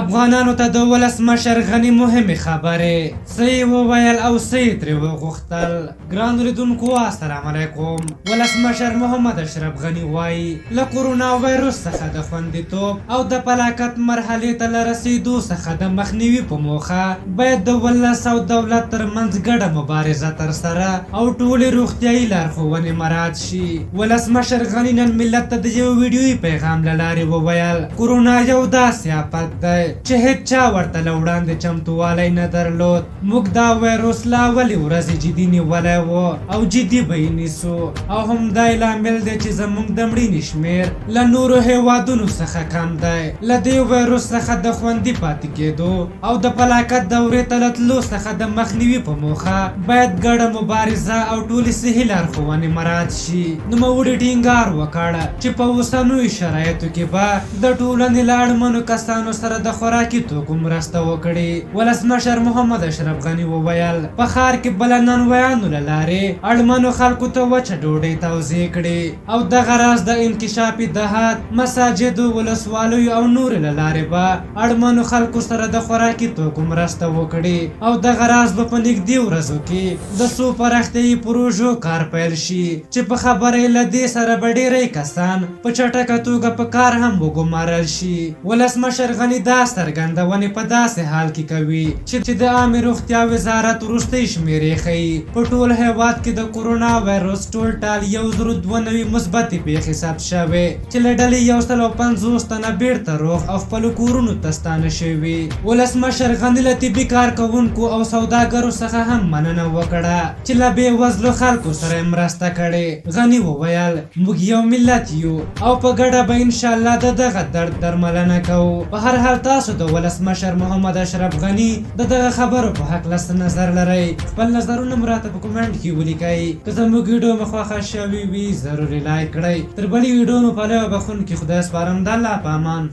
افغانانو ته د ولسمشر غني مهمې خبرې څه یې وویل او څه یې ترې وغوښتل. ګرانو لیدونکو السلام علیکم. ولسمشر محمد اشرف غني وایي له کورونا وایرس څخه د خوندیتوب او د پلاکت مرحلې ته له رسېدو څخه د مخنیوي په موخه باید د ولس او دولت ترمنځ ګډه مبارزه ترسره او ټولې روغتیایي لارښوونې مراعات شي. ولسمشر غني نن ملت ته د یو ویډیویي پیغام له لارې وویل کورونا یو داسې آفت دی چې هیڅ چا ورته له وړاندې چمتووالی نه درلود. موږ دا وایرس له اولې ورځې جدي نیولی و او جدي به یې نیسو او همدا یې لامل دی چې زموږ د مړینې شمېر له نورو هیوادونو څخه کم دی. له دې وایرس څخه د خوندي پاتې کېدو او د پلاکت دورې ته له تلو څخه د مخنیوي په موخه باید ګډه مبارزه او ټولې صحي لارښوونې مراعات شي. نوموړي ټینګار وکړ چې په اوسنیو شرایطو کې به د ټولنې له اړمنو کسانو سره د خوراکي توکو مرسته وکړي. ولسمشر محمد اشرف غني وویل په ښار کې به له نانوایانو له لارې اړمنو خلکو ته وچه ډوډۍ توزیع کړي او دغه راز د انکشافي دهات مساجدو ولسوالیو او نورې له لارې به اړمنو خلکو سره د خوراکي توکو مرسته وکړي او دغه راز به په نږدې ورځو کې د څو پراختیایي پروژو کار پیل شي چې په خبره یې له دې سره به ډېری کسان په چټکه توګه په کار هم وګمارل شي. ولسمشر غني دا څرګندونې په داسې حال کې کوي چې د عامې روغتیا وزارت وروستۍ شمېرې ښیي په ټول هېواد کې د کورونا وایرس ټال 1092 مثبتې پیښې ثبت شوې چې له ډلې 150 تنه بیرته روغ او خپلو کورونو ته ستانه شوي. ولسمشر غني له طبي کارکوونکو او سوداګرو څخه هم مننه وکړه چې له بې وزلو خلکو سره مرسته کړې. غني وویل موږ یو ملت یو او په ګډه به انشاءالله د دغه درد درملنه کوو. په هر حال تاسو د ولسمشر محمد اشرف غني د دغه خبرو په هکله څه نظر لرئ؟ خپل نظرونه مو راته په کومنټ کې ولیکئ. که زموږ ویډیو مو خوښه شوې وي ضروري لایک کړئ. تر بلې ویډیو مو پلوه بخښونکي خدای سپارم. د الله په امان.